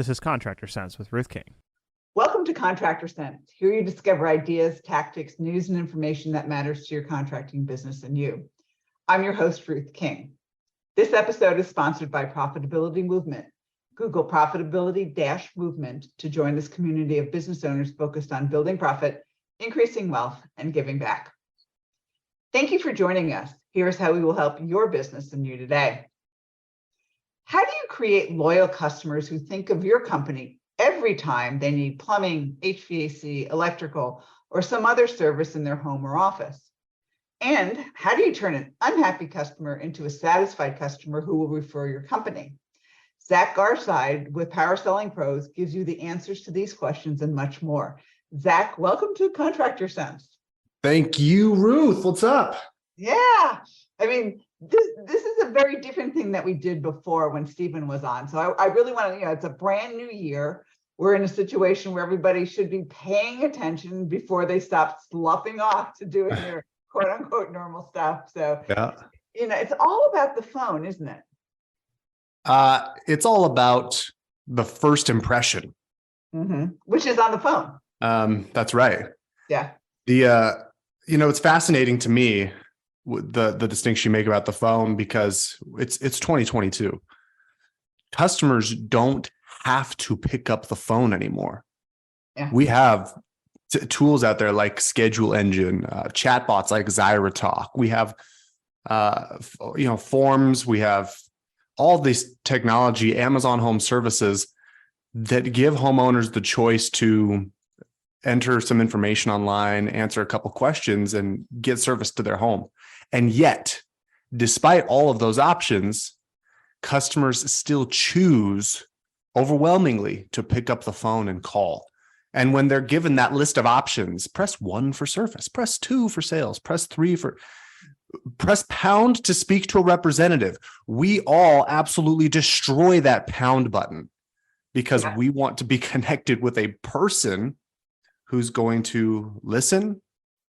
This is Contractor Sense with Ruth King. Welcome to Contractor Sense. Here you discover ideas, tactics, news, and information that matters to your contracting business and you. I'm your host, Ruth King. This episode is sponsored by Profitability Movement. Google Profitability-Movement to join this community of business owners focused on building profit, increasing wealth, and giving back. Thank you for joining us. Here's how we will help your business and you today. How do you create loyal customers who think of your company every time they need plumbing, HVAC, electrical, or some other service in their home or office? And how do you turn an unhappy customer into a satisfied customer who will refer your company? Zach Garside with Power Selling Pros gives you the answers to these questions and much more. Zach, welcome to Contractor Sense. Thank you, Ruth. What's up? Yeah, I mean, this is a very different thing that we did before when Stephen was on. So I really want to, it's a brand new year. We're in a situation where everybody should be paying attention before they stop sloughing off to doing their quote unquote normal stuff. So, Yeah. It's all about the phone, isn't it? It's all about the first impression. Which is on the phone. That's right. Yeah. It's fascinating to me the distinction you make about the phone because it's 2022. Customers don't have to pick up the phone anymore. Yeah. We have tools out there like Schedule Engine, chatbots like ZyraTalk. We have forms. We have all this technology, Amazon Home Services that give homeowners the choice to enter some information online, answer a couple questions, and get service to their home. And yet, despite all of those options, customers still choose overwhelmingly to pick up the phone and call. And when they're given that list of options, press 1 for service, press 2 for sales, press 3 for press pound to speak to a representative. We all absolutely destroy that pound button because we want to be connected with a person who's going to listen,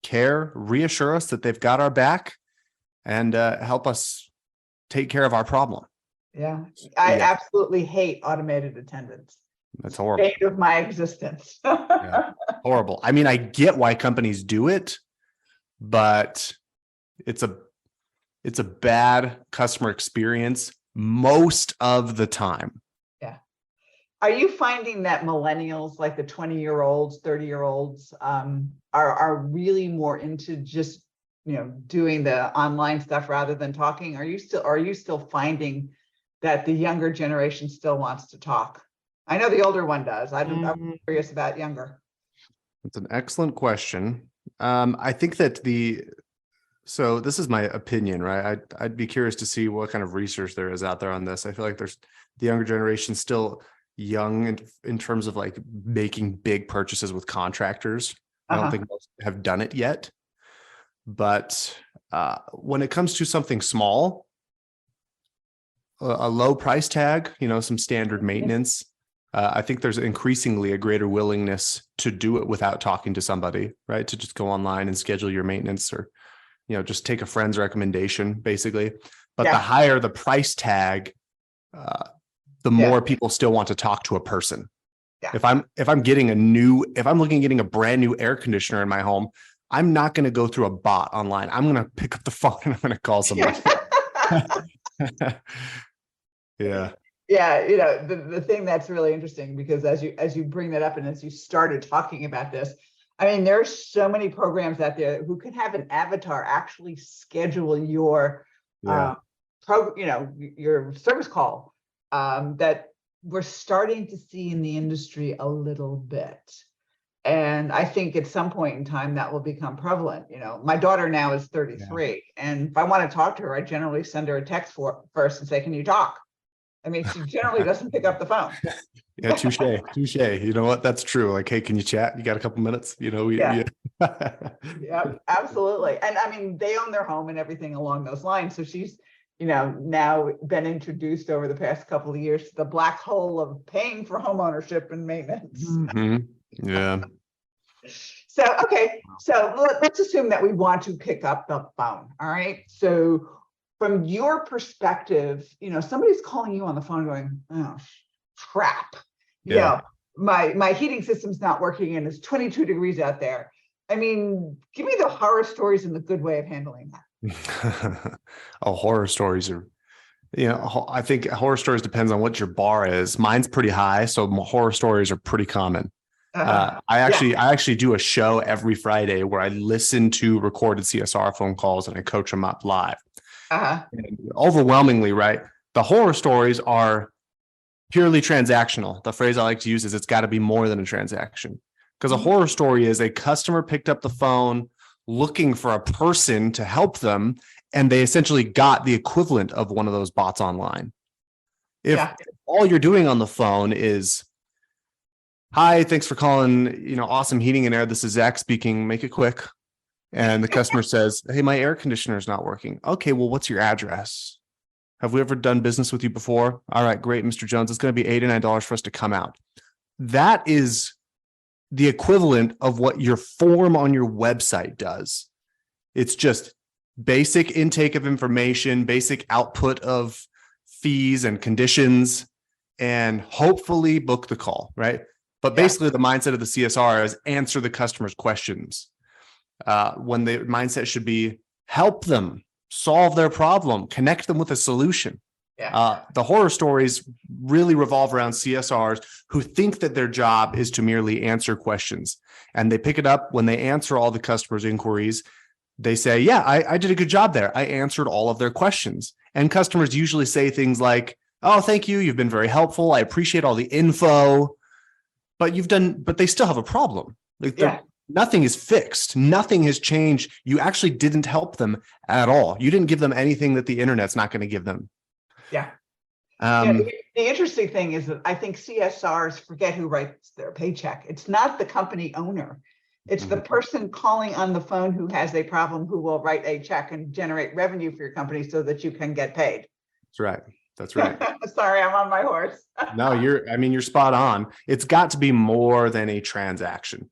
care, reassure us that they've got our back, and help us take care of our problem. Yeah, I absolutely hate automated attendance. That's horrible. Fate of my existence. Yeah, horrible. I mean, I get why companies do it, but it's a bad customer experience most of the time. Yeah. Are you finding that millennials, like the 20-year-olds, 30-year-olds, are really more into just doing the online stuff rather than talking? Are you still finding that the younger generation still wants to talk? I know the older one does. I'm curious about younger. It's an excellent question. I think that so this is my opinion, right? I'd be curious to see what kind of research there is out there on this. I feel like there's the younger generation still young in terms of like making big purchases with contractors. I don't think most have done it yet. But when it comes to something small, a low price tag, some standard maintenance, I think there's increasingly a greater willingness to do it without talking to somebody, right? To just go online and schedule your maintenance or, just take a friend's recommendation, basically. But the higher the price tag, the more people still want to talk to a person. Yeah. If I'm looking at getting a brand new air conditioner in my home, I'm not going to go through a bot online. I'm going to pick up the phone and I'm going to call somebody. Yeah. Yeah. The thing that's really interesting, because as you bring that up and as you started talking about this, I mean, there's so many programs out there who can have an avatar actually schedule your your service call that we're starting to see in the industry a little bit. And I think at some point in time that will become prevalent. My daughter now is 33, and if I want to talk to her, I generally send her a text first and say, "Can you talk?" I mean, she generally doesn't pick up the phone. Yeah, touche. You know what? That's true. Like, hey, can you chat? You got a couple minutes? Yeah, absolutely. And I mean, they own their home and everything along those lines. So she's, now been introduced over the past couple of years to the black hole of paying for home ownership and maintenance. Mm-hmm. Yeah. So, okay. So let's assume that we want to pick up the phone. All right. So from your perspective, somebody's calling you on the phone going, "Oh, crap. Yeah, my heating system's not working and it's 22 degrees out there. I mean, give me the horror stories and the good way of handling that. Oh, horror stories are, I think horror stories depends on what your bar is. Mine's pretty high, so horror stories are pretty common. I actually do a show every Friday where I listen to recorded CSR phone calls and I coach them up live. And overwhelmingly, right, the horror stories are purely transactional. The phrase I like to use is it's got to be more than a transaction. Because a horror story is a customer picked up the phone looking for a person to help them, and they essentially got the equivalent of one of those bots online. If all you're doing on the phone is, hi, thanks for calling, Awesome Heating and Air. This is Zach speaking. Make it quick. And the customer says, hey, my air conditioner is not working. Okay, well, what's your address? Have we ever done business with you before? All right, great, Mr. Jones. It's going to be $89 for us to come out. That is the equivalent of what your form on your website does. It's just basic intake of information, basic output of fees and conditions, and hopefully book the call, right? But basically the mindset of the CSR is answer the customer's questions. When the mindset should be help them solve their problem, connect them with a solution. The horror stories really revolve around CSRs who think that their job is to merely answer questions. And they pick it up when they answer all the customers' inquiries. They say, yeah, I did a good job there. I answered all of their questions. And customers usually say things like, oh, thank you. You've been very helpful. I appreciate all the info. But they still have a problem. Nothing is fixed. Nothing has changed. You actually didn't help them at all. You didn't give them anything that the internet's not going to give them. The interesting thing is that I think CSRs forget who writes their paycheck. It's not the company owner. It's the person calling on the phone who has a problem who will write a check and generate revenue for your company so that you can get paid. That's right. Sorry, I'm on my horse. No, you're spot on. It's got to be more than a transaction.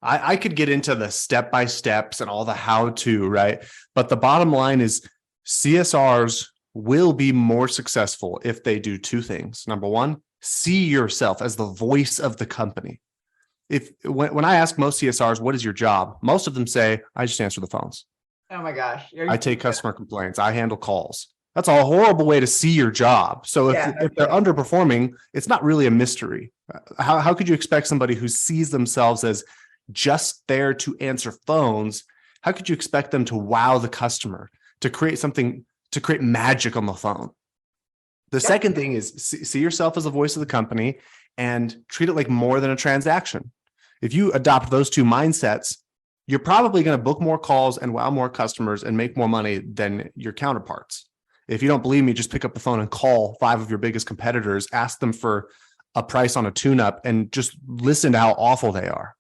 I could get into the step-by-steps and all the how-to, right? But the bottom line is CSRs will be more successful if they do two things. Number one, see yourself as the voice of the company. When I ask most CSRs, what is your job? Most of them say, I just answer the phones. Oh my gosh. I take customer complaints. I handle calls. That's a horrible way to see your job. So if they're underperforming, it's not really a mystery. How could you expect somebody who sees themselves as just there to answer phones? How could you expect them to wow the customer, to create magic on the phone? The second thing is see yourself as the voice of the company and treat it like more than a transaction. If you adopt those two mindsets, you're probably going to book more calls and wow more customers and make more money than your counterparts. If you don't believe me, just pick up the phone and call 5 of your biggest competitors, ask them for a price on a tune-up, and just listen to how awful they are.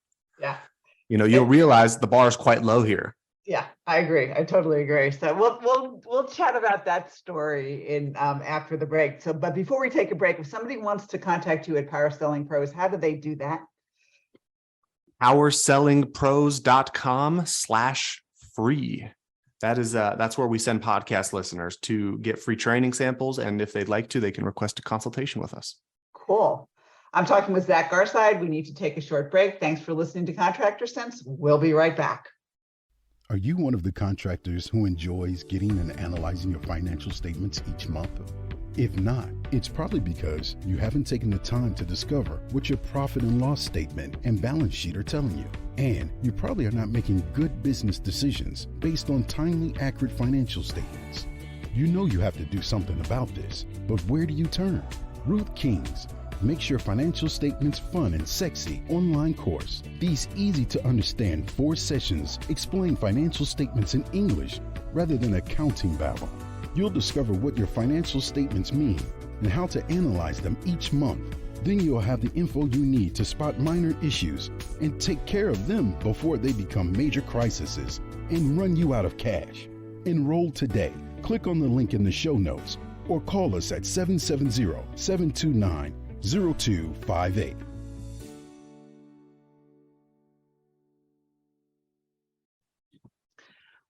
You'll realize the bar is quite low here. Yeah, I agree. I totally agree. So we'll chat about that story in after the break. But before we take a break, if somebody wants to contact you at Power Selling Pros, how do they do that? PowerSellingPros.com/free. That's where we send podcast listeners to get free training samples. And if they'd like to, they can request a consultation with us. Cool. I'm talking with Zach Garside. We need to take a short break. Thanks for listening to Contractor Sense. We'll be right back. Are you one of the contractors who enjoys getting and analyzing your financial statements each month? If not, it's probably because you haven't taken the time to discover what your profit and loss statement and balance sheet are telling you. And you probably are not making good business decisions based on timely, accurate financial statements. You know you have to do something about this, but where do you turn? Ruth King's Makes Your Financial Statements Fun and Sexy online course. These easy to understand 4 sessions explain financial statements in English rather than accounting babble. You'll discover what your financial statements mean and how to analyze them each month. Then you'll have the info you need to spot minor issues and take care of them before they become major crises and run you out of cash. Enroll today. Click on the link in the show notes or call us at 770-729-0258.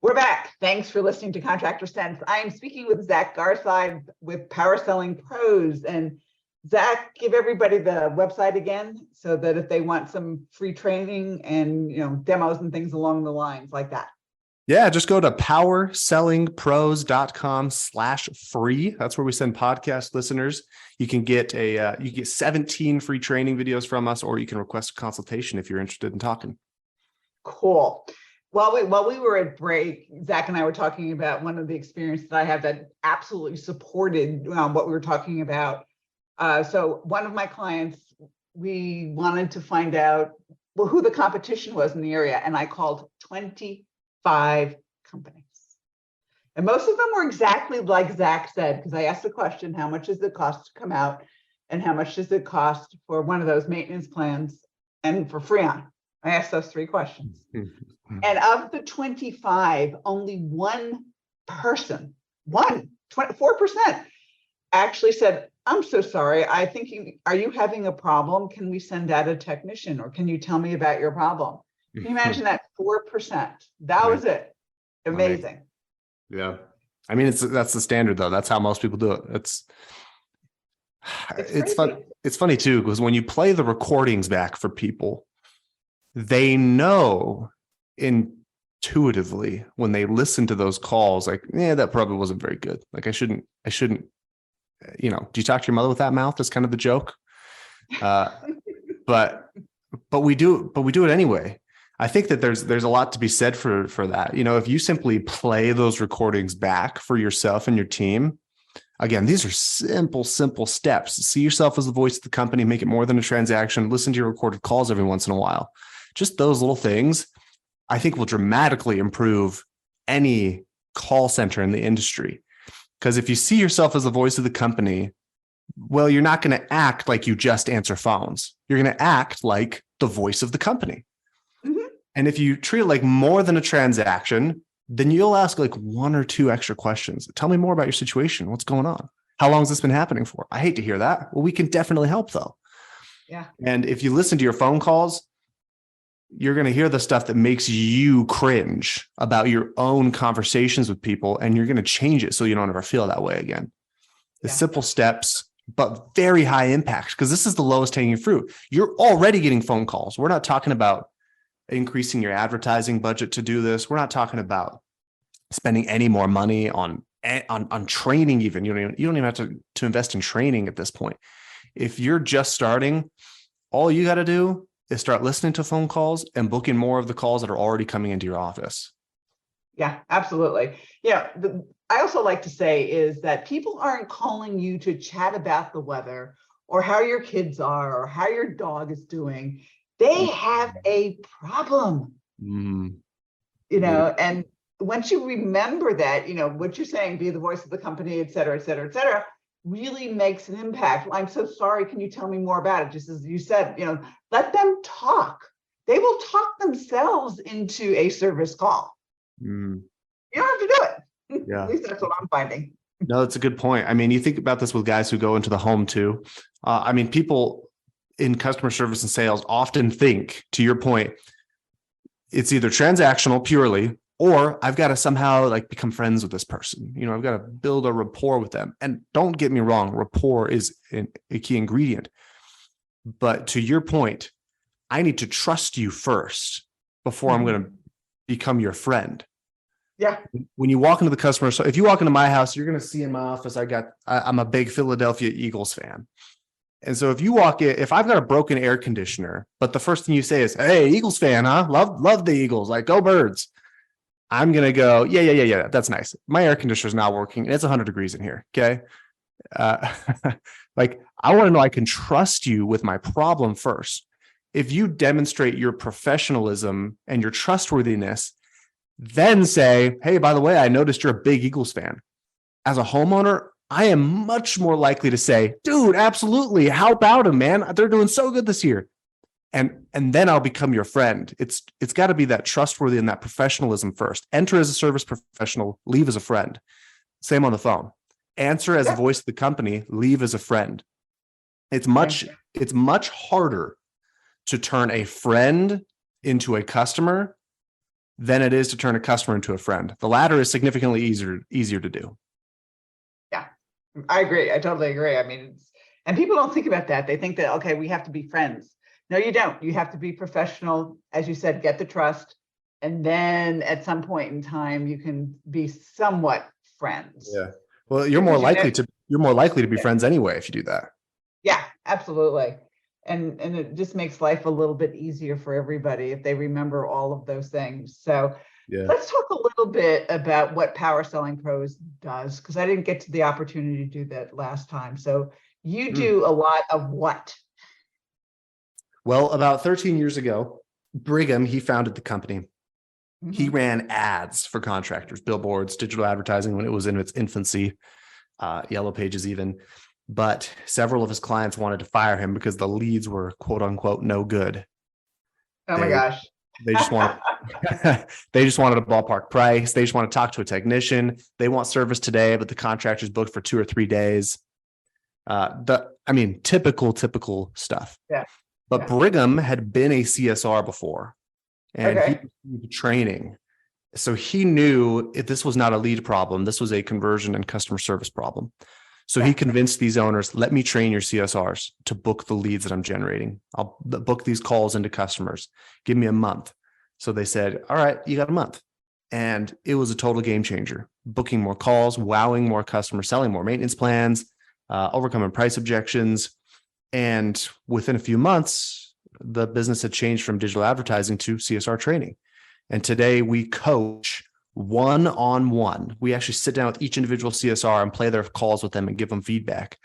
We're back. Thanks for listening to Contractor Sense. I am speaking with Zach Garside with Power Selling Pros. And Zach, give everybody the website again so that if they want some free training and demos and things along the lines like that. Yeah, just go to powersellingpros.com/free. That's where we send podcast listeners. You can get 17 free training videos from us, or you can request a consultation if you're interested in talking. Cool. While we were at break, Zach and I were talking about one of the experiences that I have that absolutely supported what we were talking about. So one of my clients, we wanted to find out who the competition was in the area, and I called 25 companies. And most of them were exactly like Zach said, because I asked the question, how much does it cost to come out? And how much does it cost for one of those maintenance plans and for Freon? I asked those 3 questions. And of the 25, only one person, 4% actually said, I'm so sorry. I think are you having a problem? Can we send out a technician, or can you tell me about your problem? Can you imagine that? 4%. That was it. Amazing. Yeah. I mean, that's the standard though. That's how most people do it. It's fun. It's funny too, because when you play the recordings back for people, they know intuitively when they listen to those calls, like, yeah, that probably wasn't very good. Like I shouldn't, do you talk to your mother with that mouth? That's kind of the joke. But we do it anyway. I think that there's a lot to be said for that. If you simply play those recordings back for yourself and your team, again, these are simple steps. See yourself as the voice of the company, make it more than a transaction, listen to your recorded calls every once in a while. Just those little things, I think, will dramatically improve any call center in the industry. Because if you see yourself as the voice of the company, well, you're not going to act like you just answer phones. You're going to act like the voice of the company. And if you treat it like more than a transaction, then you'll ask like 1 or 2 extra questions. Tell me more about your situation. What's going on? How long has this been happening for? I hate to hear that. Well, we can definitely help though. Yeah. And if you listen to your phone calls, you're going to hear the stuff that makes you cringe about your own conversations with people, and you're going to change it so you don't ever feel that way again. The simple steps, but very high impact, because this is the lowest hanging fruit. You're already getting phone calls. We're not talking about increasing your advertising budget to do this. We're not talking about spending any more money on training. Even you don't even have to invest in training at this point. If you're just starting, all you got to do is start listening to phone calls and booking more of the calls that are already coming into your office. Yeah, absolutely. Yeah. I also like to say is that people aren't calling you to chat about the weather or how your kids are or how your dog is doing. They have a problem, and once you remember that, what you're saying, be the voice of the company, et cetera, really makes an impact. I'm so sorry. Can you tell me more about it? Just as you said, let them talk. They will talk themselves into a service call. You don't have to do it. Yeah. At least that's what I'm finding. No, that's a good point. I mean, you think about this with guys who go into the home too. People in customer service and sales often think, to your point, it's either transactional purely, or I've got to somehow like become friends with this person. I've got to build a rapport with them. And don't get me wrong, rapport is a key ingredient. But to your point, I need to trust you first before I'm going to become your friend. Yeah. When you walk into the customer, so if you walk into my house, you're going to see in my office, I'm a big Philadelphia Eagles fan. And so if you walk in, if I've got a broken air conditioner, but the first thing you say is, "Hey, Eagles fan, huh? Love the Eagles, like go Birds." I'm going to go, yeah. That's nice. My air conditioner is not working. It's 100 degrees in here. Okay. Like I want to know I can trust you with my problem first. If you demonstrate your professionalism and your trustworthiness, then say, "Hey, by the way, I noticed you're a big Eagles fan." As a homeowner, I am much more likely to say, "Dude, absolutely. How about them, man? They're doing so good this year." And then I'll become your friend. It's got to be that trustworthy and that professionalism first. Enter as a service professional, leave as a friend. Same on the phone. Answer as a voice of the company, leave as a friend. It's much harder to turn a friend into a customer than it is to turn a customer into a friend. The latter is significantly easier to do. Yeah, I agree. I totally agree. I mean, And people don't think about that. They think that, okay, we have to be friends. No, you don't. You have to be professional. As you said, get the trust. And then at some point in time, you can be somewhat friends. Yeah. Well, you're more likely to be friends anyway if you do that. Yeah, absolutely. And it just makes life a little bit easier for everybody if they remember all of those things. So let's talk a little bit about what Power Selling Pros does, because I didn't get to the opportunity to do that last time. So you do a lot of what? Well, about 13 years ago, Brigham, he founded the company. He ran ads for contractors, billboards, digital advertising when it was in its infancy, Yellow Pages even. But several of his clients wanted to fire him because the leads were quote unquote no good. Oh my gosh. They just wanted a ballpark price. They just want to talk to a technician. They want service today, but the contractor's booked for 2 or 3 days. Typical stuff. Yeah. But Brigham had been a CSR before, and he received training. So he knew if this was not a lead problem, this was a conversion and customer service problem. So he convinced these owners, let me train your CSRs to book the leads that I'm generating. I'll book these calls into customers. Give me a month. So they said, all right, you got a month. And it was a total game changer. Booking more calls, wowing more customers, selling more maintenance plans, overcoming price objections. And within a few months, the business had changed from digital advertising to CSR training. And today we coach one-on-one. We actually sit down with each individual CSR and play their calls with them and give them feedback.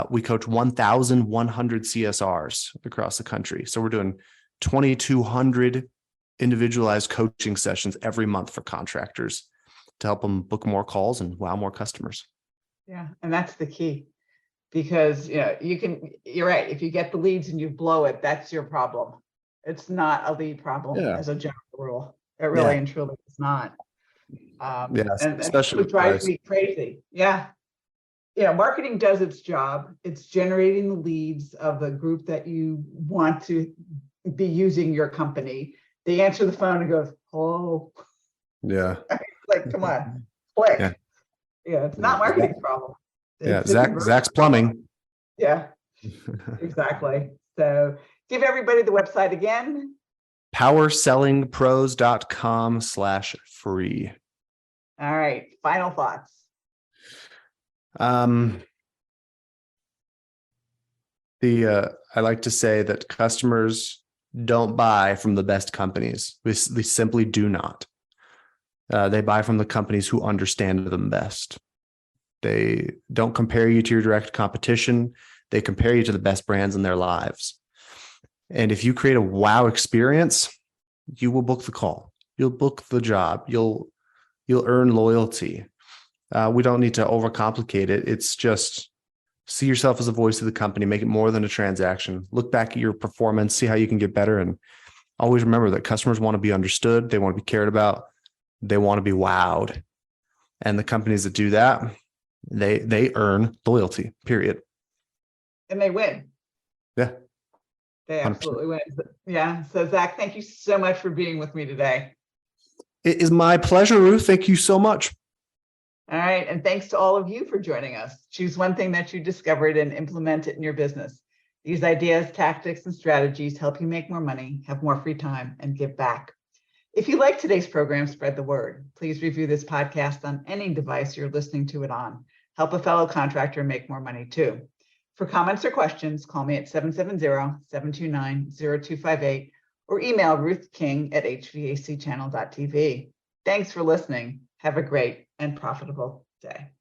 We coach 1,100 CSRs across the country. So we're doing 2,200 individualized coaching sessions every month for contractors to help them book more calls and wow more customers. Yeah, and that's the key. Because you're right. If you get the leads and you blow it, that's your problem. It's not a lead problem as a general rule. It really and truly is not. And especially it drives me crazy. Yeah. Marketing does its job. It's generating the leads of the group that you want to be using your company. They answer the phone and goes, "Oh, yeah." Like, come on, click. Yeah, it's not marketing's problem. It's Zach's plumbing. Yeah, exactly. So give everybody the website again. powersellingpros.com/free. All right. Final thoughts. I like to say that customers don't buy from the best companies. They simply do not. They buy from the companies who understand them best. They don't compare you to your direct competition. They compare you to the best brands in their lives. And if you create a wow experience, you will book the call. You'll book the job. You'll earn loyalty. We don't need to overcomplicate it. It's just see yourself as a voice of the company, make it more than a transaction. Look back at your performance, see how you can get better. And always remember that customers want to be understood. They want to be cared about. They want to be wowed. And the companies that do that, they earn loyalty, period. And they win. Yeah. They absolutely 100%. Win. Yeah. So Zach, thank you so much for being with me today. It is my pleasure, Ruth. Thank you so much. All right. And thanks to all of you for joining us. Choose one thing that you discovered and implement it in your business. These ideas, tactics, and strategies help you make more money, have more free time, and give back. If you like today's program, spread the word. Please review this podcast on any device you're listening to it on. Help a fellow contractor make more money too. For comments or questions, call me at 770-729-0258 or email Ruth King at hvacchannel.tv. Thanks for listening. Have a great and profitable day.